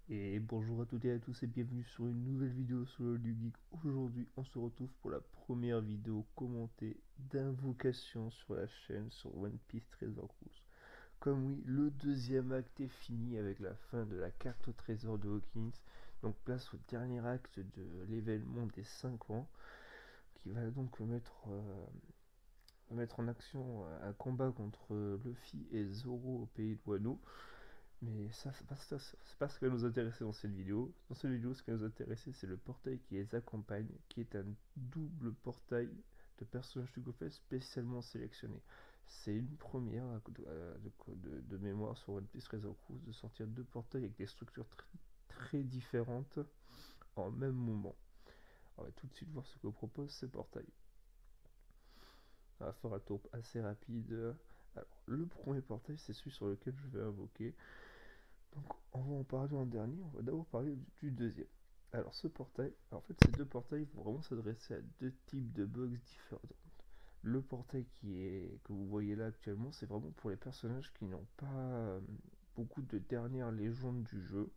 Et bonjour à toutes et à tous et bienvenue sur une nouvelle vidéo sur le du Geek. Aujourd'hui, on se retrouve pour la première vidéo commentée d'invocation sur la chaîne sur One Piece Treasure Cruise. Comme oui, le deuxième acte est fini avec la fin de la carte au trésor de Hawkins. Donc place au dernier acte de l'événement des 5 ans qui va donc mettre en action un combat contre Luffy et Zoro au pays de Wano. Mais ça, c'est pas ce qui va nous intéresser dans cette vidéo. Dans cette vidéo, ce qui va nous intéresser, c'est le portail qui les accompagne, qui est un double portail de personnages du GoFest spécialement sélectionnés. C'est une première de mémoire sur One Piece Treasure Cruise de sortir deux portails avec des structures très différentes en même moment. On va tout de suite voir ce que propose ces portails. On va faire un tour assez rapide. Alors, le premier portail, c'est celui sur lequel je vais invoquer. Donc on va en parler en dernier, on va d'abord parler du deuxième. Alors ce portail, en fait ces deux portails vont vraiment s'adresser à deux types de bugs différents. Le portail que vous voyez là actuellement, c'est vraiment pour les personnages qui n'ont pas beaucoup de dernières légendes du jeu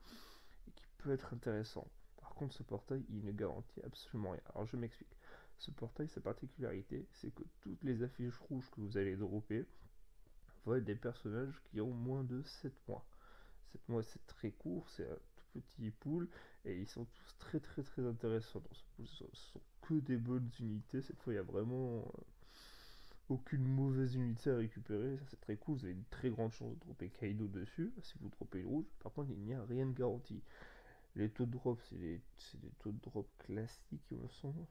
et qui peut être intéressant. Par contre ce portail il ne garantit absolument rien. Alors je m'explique. Ce portail, sa particularité, c'est que toutes les affiches rouges que vous allez dropper vont être des personnages qui ont moins de 7 mois. 7 mois c'est très court, c'est un tout petit pool et ils sont tous très intéressants dans ce pool. Ce sont que des bonnes unités. Cette fois, il n'y a vraiment aucune mauvaise unité à récupérer. Ça, c'est très cool. Vous avez une très grande chance de dropper Kaido dessus si vous droppez le rouge. Par contre, il n'y a rien de garanti. Les taux de drop, c'est des taux de drop classiques, il me semble.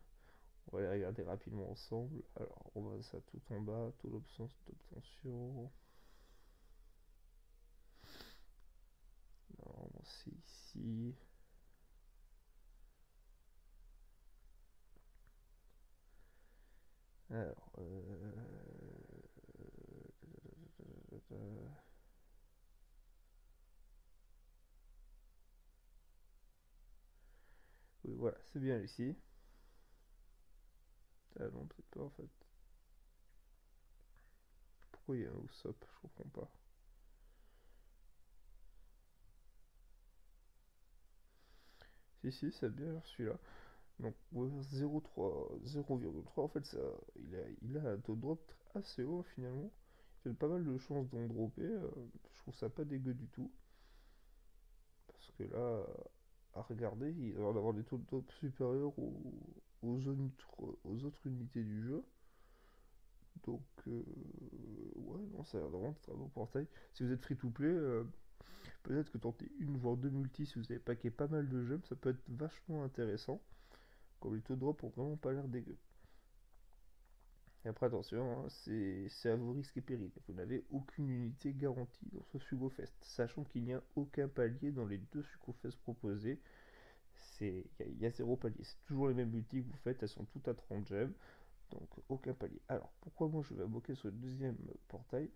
On va les regarder rapidement ensemble. Alors, on va ça tout en bas. Taux d'obtention. Non, c'est ici. Alors, oui, voilà, c'est bien ici. Ah non, peut-être pas en fait. Pourquoi il y a un Usopp? Je comprends pas. Si, c'est bien celui-là. Donc, ouais, 0,3 en fait, il a un taux de drop assez haut finalement. Il a pas mal de chances d'en dropper. Je trouve ça pas dégueu du tout. Parce que là, à regarder, il va avoir des taux de drop supérieurs aux autres unités du jeu. Donc, ouais, non, ça a l'air vraiment d'être un bon portail. Si vous êtes free to play, peut-être que tenter une voire deux multis si vous avez packé pas mal de gemmes, ça peut être vachement intéressant. Comme les taux de drop ont vraiment pas l'air dégueu. Et après, attention, hein, c'est à vos risques et périls. Vous n'avez aucune unité garantie dans ce Sugofest, sachant qu'il n'y a aucun palier dans les deux Sugofest proposés. Il y a zéro palier. C'est toujours les mêmes multis que vous faites, elles sont toutes à 30 gemmes. Donc aucun palier. Alors pourquoi moi je vais invoquer ce deuxième portail?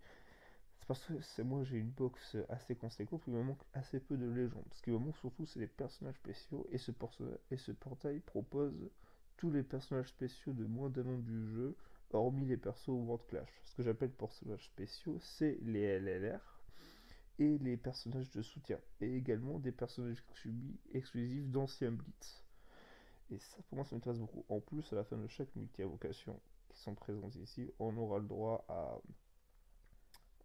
C'est parce que moi j'ai une box assez conséquente où il me manque assez peu de légendes. Ce qui me manque surtout c'est les personnages spéciaux et ce portail propose tous les personnages spéciaux de moins d'un an du jeu, hormis les persos World Clash. Ce que j'appelle personnages spéciaux, c'est les LLR et les personnages de soutien, et également des personnages exclusifs d'anciens Blitz. Et ça, pour moi, ça m'intéresse beaucoup. En plus, à la fin de chaque multi-invocation qui sont présentes ici, on aura le droit à,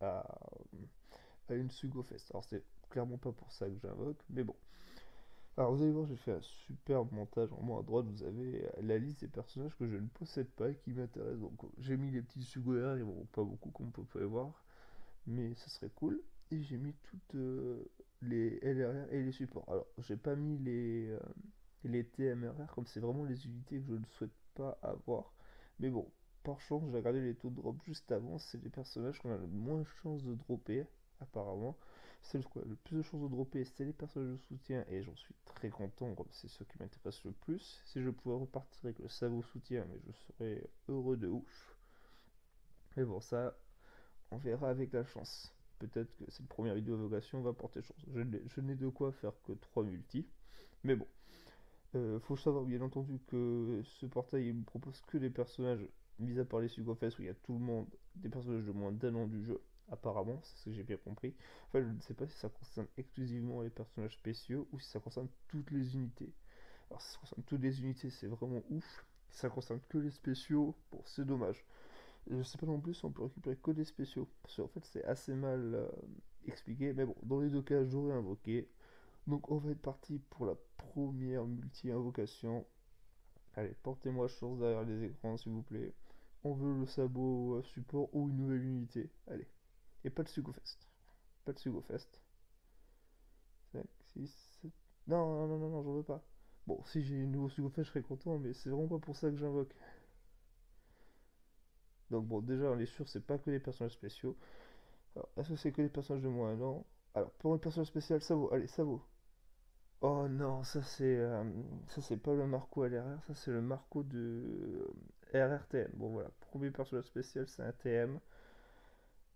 à une Sugo Fest. Alors, c'est clairement pas pour ça que j'invoque, mais bon. Alors, vous allez voir, j'ai fait un superbe montage. En haut à droite, vous avez la liste des personnages que je ne possède pas et qui m'intéressent. Donc, j'ai mis les petits Sugo R, ils vont pas beaucoup, comme vous pouvez voir, mais ça serait cool. Et j'ai mis toutes les LRR et les supports. Alors, j'ai pas mis les TMRR comme c'est vraiment les unités que je ne souhaite pas avoir. Mais bon, par chance, j'ai regardé les taux de drop juste avant. C'est les personnages qu'on a le moins de chances de dropper, apparemment. C'est le plus de chances de dropper, c'est les personnages de soutien. Et j'en suis très content, c'est ceux qui m'intéressent le plus. Si je pouvais repartir avec le Savo soutien, mais je serais heureux de ouf. Mais bon, ça, on verra avec la chance. Peut-être que cette première vidéo évocation va porter chance. Je n'ai de quoi faire que 3 multis. Mais bon, faut savoir bien entendu que ce portail ne propose que des personnages, mis à part les Sugofest où il y a tout le monde, des personnages de moins d'un an du jeu. apparemment, c'est ce que j'ai bien compris. Enfin, je ne sais pas si ça concerne exclusivement les personnages spéciaux ou si ça concerne toutes les unités. Alors, si ça concerne toutes les unités, c'est vraiment ouf. Si ça concerne que les spéciaux, bon, c'est dommage. Et je sais pas non plus si on peut récupérer que des spéciaux. Parce qu'en fait, c'est assez mal expliqué. Mais bon, dans les deux cas, j'aurais invoqué. Donc, on va être parti pour la première multi-invocation. Allez, portez-moi chance derrière les écrans, s'il vous plaît. On veut le sabot support ou une nouvelle unité. Allez. Et pas de Sugofest. Pas de Sugofest. 5, 6, 7. Non, non, non, non, non, j'en veux pas. Bon, si j'ai une nouveau Sugofest, je serais content, mais c'est vraiment pas pour ça que j'invoque. Donc bon, déjà, on est sûr, c'est pas que les personnages spéciaux. Alors, est-ce que c'est que les personnages de moins 1 an? Alors, pour un personnage spécial, ça vaut. Allez, ça vaut. Oh non, ça c'est pas le Marco LRR, ça c'est le Marco de RRTM. Bon voilà, premier personnage spécial, c'est un TM.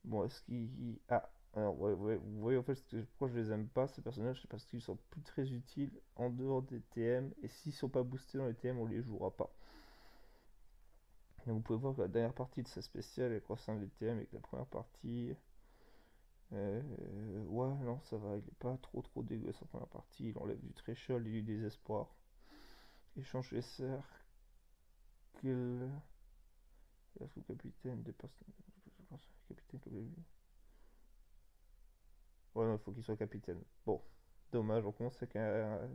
Bon, est-ce qu'il... Ah, alors, ouais, ouais, vous voyez en fait pourquoi je les aime pas ces personnages, c'est parce qu'ils sont plus très utiles en dehors des TM, et s'ils sont pas boostés dans les TM, on les jouera pas. Et vous pouvez voir que la dernière partie de sa spéciale, elle concerne les TM, et que la première partie... ouais, non, ça va, il est pas trop dégueu sa première partie, il enlève du threshold et du désespoir. Échange les cercles, la sous-capitaine des personnes... Capitaine comme lui. Ouais, non, il faut qu'il soit capitaine. Bon, dommage, on commence avec un.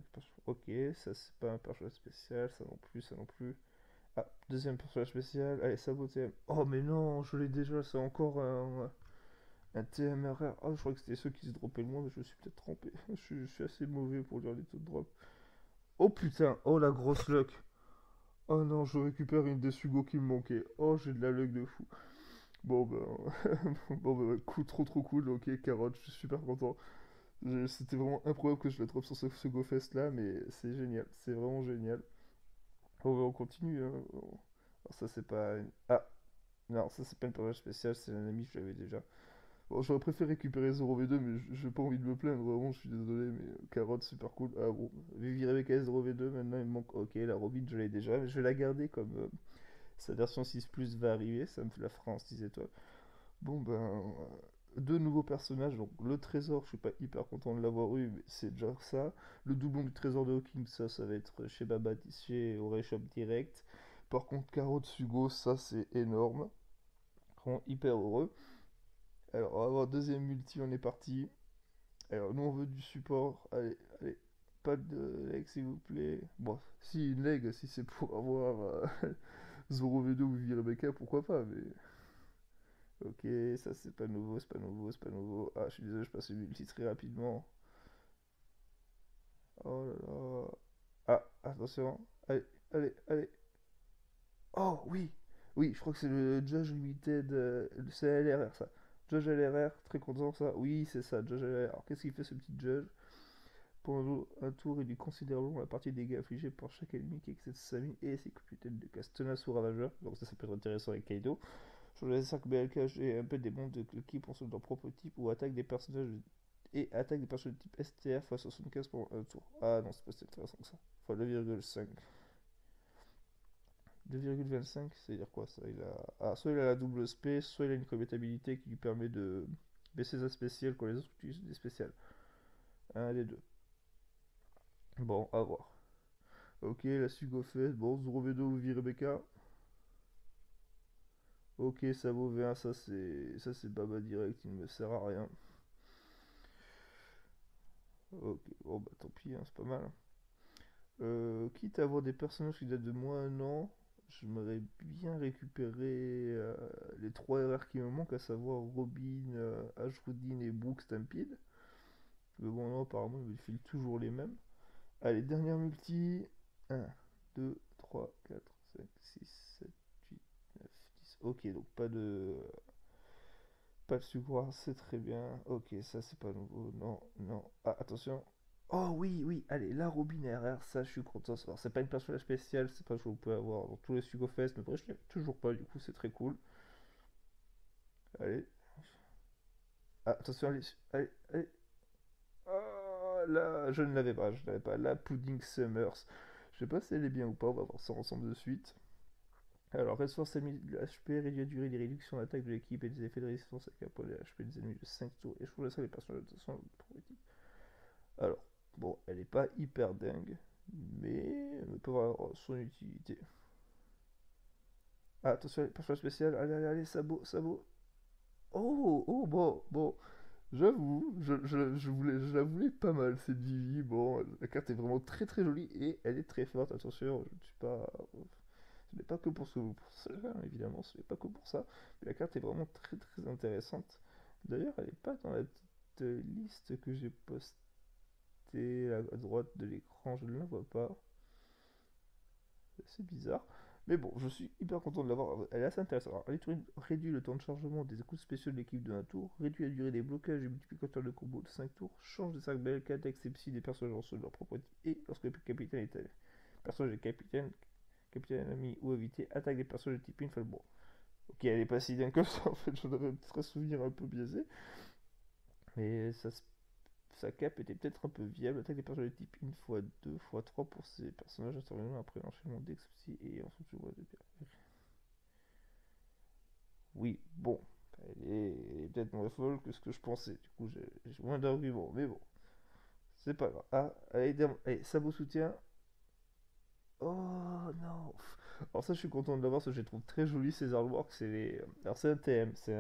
Ok, ça c'est pas un personnage spécial, ça non plus, ça non plus. Ah, deuxième personnage spécial, allez, sabot TM. Oh, mais non, je l'ai déjà, c'est encore un TMRR. Ah, je crois que c'était ceux qui se droppaient le moins, mais je me suis peut-être trompé. Je suis assez mauvais pour lire les taux de drop. Oh putain, oh la grosse luck. Oh non, je récupère une des Sugo qui me manquait. Oh, j'ai de la luck de fou. Bon, ben. Bon, ben, ouais, trop cool, ok, carotte, je suis super content. C'était vraiment improbable que je la trouve sur ce GoFest là, mais c'est génial, c'est vraiment génial. Bon, on continue, hein. Alors, ça c'est pas. Ah, non, ça c'est pas une personnage spéciale, c'est un ami, je l'avais déjà. Bon, j'aurais préféré récupérer 0v2, mais j'ai pas envie de me plaindre, vraiment, je suis désolé, mais carotte, super cool. Ah bon, Vivi Rebecca 0v2, maintenant il me manque. Ok, la Robin, je l'ai déjà, mais je vais la garder comme sa version 6 Plus va arriver, ça me fait la France, disais-toi. Bon, ben, deux nouveaux personnages. Donc, le trésor, je suis pas hyper content de l'avoir eu, mais c'est déjà ça. Le doublon du trésor de Hawking, ça va être chez Baba, chez Shop direct. Par contre, Caro Tsugo, ça, c'est énorme. Vraiment hyper heureux. Alors, on va avoir deuxième multi, on est parti. Alors, nous, on veut du support. Allez, allez. Pas de leg, s'il vous plaît. Bon, si, une leg, si c'est pour avoir Zoro V2 ou Vivi Rebecca, pourquoi pas, mais ok, ça c'est pas nouveau, c'est pas nouveau, c'est pas nouveau. Ah, je suis désolé, je passe le multi très rapidement. Oh là là. Ah, attention. Allez, allez, allez. Oh oui, oui, je crois que c'est le Judge Limited, c'est LRR ça. Judge LRR, très content ça. Oui, c'est ça, Judge LRR. Alors qu'est-ce qu'il fait ce petit Judge? Pendant un tour, il lui considérablement la partie des dégâts infligés par chaque ennemi qui excède sa ligne et ses capitaines de casse tenace ou ravageur. Donc ça peut être intéressant avec Kaido. Sur les 5 BLK, j'ai un peu des bombes de qui pour leur propre type ou attaque des personnages et attaque des personnages de type STR fois 75 pour un tour. Ah non, c'est pas si intéressant que ça. Fois 2,5. 2,25, c'est-à-dire quoi ça il a... Ah, soit il a la double SP, soit il a une combattabilité qui lui permet de baisser sa spéciale quand les autres utilisent des spéciales. Un des deux. Bon, à voir. Ok, la Sugo fait. Bon, Zorovedo ou Rebecca. Ok, ça vaut V1, ça c'est Baba direct, il ne me sert à rien. Ok, bon bah tant pis, hein, c'est pas mal, hein. Quitte à avoir des personnages qui datent de moins un an, j'aimerais bien récupérer les 3 RR qui me manquent, à savoir Robin, Ashrudin et Brook Stampede. Mais bon, non, apparemment, ils me filent toujours les mêmes. Allez, dernière multi. 1, 2, 3, 4, 5, 6, 7, 8, 9, 10. Ok, donc pas de sucre, c'est très bien. Ok, ça c'est pas nouveau. Non, non. Ah, attention. Oh oui, oui, allez, la Robin RR, ça je suis content. Alors, c'est pas une personnage spéciale, c'est pas ce que vous pouvez avoir dans tous les Sugo Fest, mais bref, je l'ai toujours pas, du coup, c'est très cool. Allez. Ah, attention, allez, allez, allez. Oh là, je ne l'avais pas, je ne l'avais pas. La Pudding Summers. Je sais pas si elle est bien ou pas, on va voir ça ensemble de suite. Alors, reste force ennemie de HP, réduit la durée des réductions d'attaque de l'équipe et des effets de résistance avec un point de HP des ennemis de 5 tours. Et je trouve ça les personnages de toute façon pour l'équipe. Alors, bon, elle est pas hyper dingue, mais elle peut avoir son utilité. Ah, attention, les personnages spécial, allez, allez, allez, sabot, sabot. Oh, oh, bon, bon. J'avoue, je la voulais pas mal cette Vivi. Bon, la carte est vraiment très très jolie et elle est très forte. Attention, je ne suis pas. Ce n'est pas que pour ça, hein, évidemment, ce n'est pas que pour ça. Mais la carte est vraiment très très intéressante. D'ailleurs, elle n'est pas dans la petite liste que j'ai postée à droite de l'écran, je ne la vois pas. C'est bizarre. Mais bon, je suis hyper content de l'avoir. Elle est assez intéressante. Alors, Aliturin réduit le temps de chargement des coups spéciaux de l'équipe de 1 tour, réduit la durée des blocages et multiplicateurs de combo de 5 tours, change des cercles BLK d'exception des personnages en ceux de leur propre type, et lorsque le capitaine est personnage de capitaine, capitaine ami ou invité, attaque des personnages de type une fois le bon. Ok, elle est pas si dingue que ça en fait, j'en avais peut-être un souvenir un peu biaisé, mais sa cap était peut-être un peu viable. Attaque des personnages de type 1 fois 2 fois 3 pour ces personnages intervenant après l'enchaînement d'exception et en fonction de oui, bon, elle est peut-être moins folle que ce que je pensais. Du coup, j'ai moins d'arguments, mais bon, c'est pas grave. Ah, allez, sabot soutien. Oh non. Alors ça, je suis content de l'avoir, parce que je les trouve très jolis ces artworks. Alors c'est un TM, c'est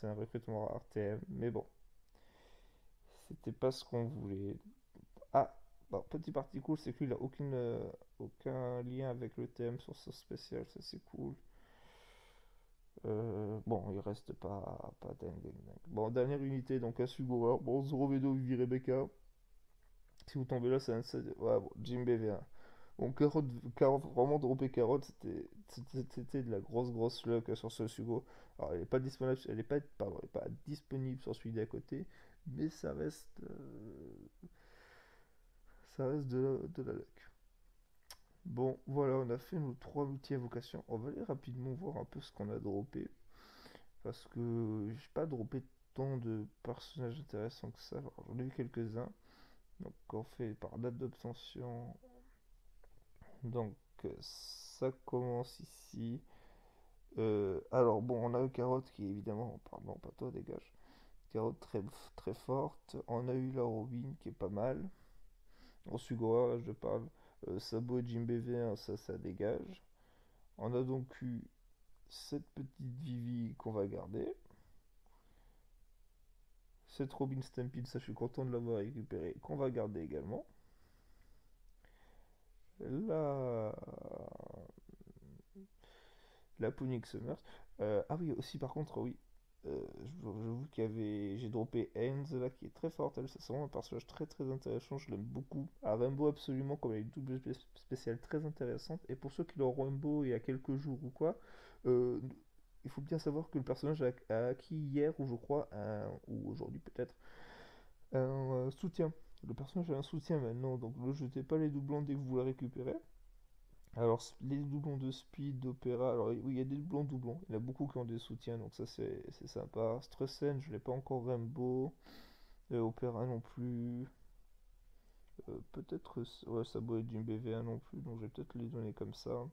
un recrutement rare TM, mais bon, c'était pas ce qu'on voulait. Ah, bon, petit parti cool, c'est qu'il a aucun lien avec le TM sur ce spécial, ça c'est cool. Bon, il reste pas dingue, dingue, dingue. Bon, dernière unité, donc un Sugora. Bon, Zorovedo, Vivi, Rebecca. Si vous tombez là, c'est un. Ouais, bon, Jim BV1. Bon, carotte, vraiment dropper carotte, c'était de la grosse luck sur ce Sugo. Alors, elle est pas disponible, pardon, elle est pas disponible sur celui d'à côté, mais ça reste de la luck. Bon, voilà, on a fait nos 3 multi-invocations. On va aller rapidement voir un peu ce qu'on a droppé. Parce que j'ai pas droppé tant de personnages intéressants que ça. Alors, j'en ai eu quelques-uns. Donc on fait par date d'obtention. Donc ça commence ici. Alors bon, on a eu Carotte qui est évidemment, pardon, pas toi, dégage. Carotte très forte. On a eu la Robin qui est pas mal. En Sugora, là je parle. Sabo et Jim BV1, ça dégage. On a donc eu cette petite Vivi qu'on va garder. Cette Robin Stampede, ça je suis content de l'avoir récupéré, qu'on va garder également. La, la Phoenix Summers. Ah oui, aussi par contre, oui. J'avoue j'ai droppé Heinz là qui est très forte. Elle, c'est vraiment un personnage très très intéressant. Je l'aime beaucoup. À Rainbow, absolument, comme elle est une double spéciale très intéressante. Et pour ceux qui l'ont Rainbow il y a quelques jours ou quoi, euh, il faut bien savoir que le personnage a acquis hier ou je crois, ou aujourd'hui peut-être, un soutien. Le personnage a un soutien maintenant, donc ne jetez pas les doublons dès que vous la récupérez. Alors, les doublons de speed, d'opéra, alors oui, il y a des doublons. Il y en a beaucoup qui ont des soutiens, donc ça c'est sympa. Stressen, je l'ai pas encore Rainbow. Opéra non plus. Peut-être, ouais, Sabo et Jim BV1 non plus, donc je vais peut-être les donner comme ça.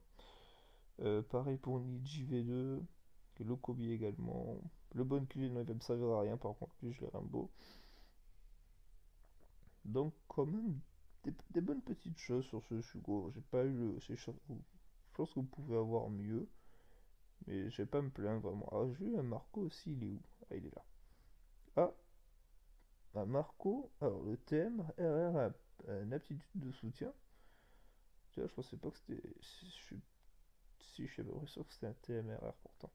Pareil pour Niji V2, et Lokobi également. Le bon QG ne va me servir à rien, par contre, lui je l'ai Rainbow. Donc, quand même, des bonnes petites choses sur ce Shugo. J'ai pas eu le. Je pense que vous pouvez avoir mieux, mais je vais pas me plaindre vraiment. Ah, j'ai eu un Marco aussi, il est où? Ah, il est là. Ah, un Marco. Alors, le TM RR a une aptitude de soutien. Tu vois, je pensais pas que c'était. Si, je suis à peu près sûr que c'était un TMRR pourtant.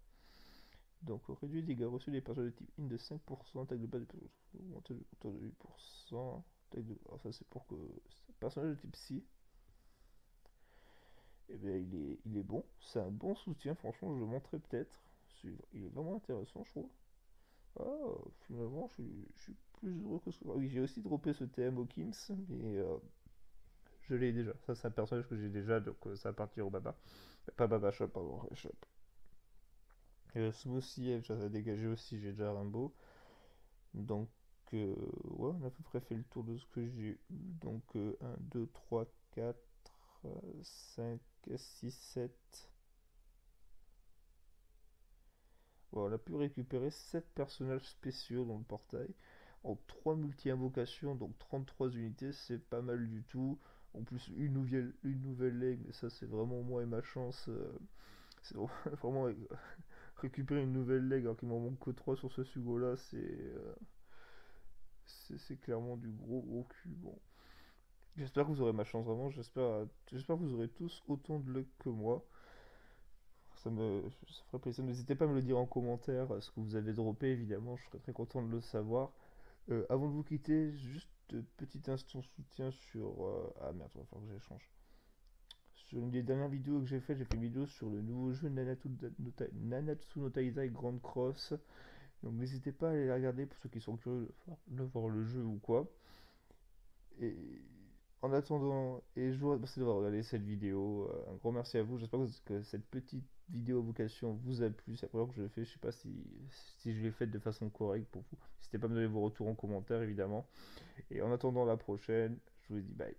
Donc, réduit les dégâts reçus des personnages de type in de 5%, attaque de base de augmenter le compteur de 8%. Alors, ça, c'est pour que. Personnage de type psy. Eh bien, il est bon. C'est un bon soutien, franchement, je le montrerai peut-être. Il est vraiment intéressant, je trouve. Ah, finalement, je suis plus heureux que ce que. Ah oui, j'ai aussi droppé ce TM Hawkins, mais je l'ai déjà. Ça, c'est un personnage que j'ai déjà, donc ça va partir au Baba. Pas Baba Shop, pardon, Shop. Smoothie, elle, ça a dégagé aussi, j'ai déjà Rainbow. Donc, ouais, on a à peu près fait le tour de ce que j'ai eu. Donc, 1, 2, 3, 4, 5, 6, 7. on a pu récupérer 7 personnages spéciaux dans le portail, en 3 multi-invocations, donc 33 unités, c'est pas mal du tout. En plus, une nouvelle leg, mais ça c'est vraiment moi et ma chance. C'est vraiment récupérer une nouvelle leg alors qu'il m'en manque que 3 sur ce Sugo là, c'est clairement du gros cul. Bon, j'espère que vous aurez ma chance vraiment, j'espère que vous aurez tous autant de luck que moi. Ça ferait plaisir. N'hésitez pas à me le dire en commentaire ce que vous avez droppé, évidemment, je serais très content de le savoir. Avant de vous quitter, juste petit instant soutien sur. Ah merde, il va falloir que j'échange. Sur une des dernières vidéos que j'ai fait une vidéo sur le nouveau jeu Nanatsu no Taizai Grand Cross. Donc n'hésitez pas à aller la regarder pour ceux qui sont curieux de voir le jeu ou quoi. Et en attendant, et je vous remercie d'avoir regardé cette vidéo. Un grand merci à vous. J'espère que cette petite vidéo à vocation vous a plu. C'est la première fois que je le fais. Je sais pas si je l'ai faite de façon correcte pour vous. N'hésitez pas à me donner vos retours en commentaire, évidemment. Et en attendant la prochaine, je vous dis bye.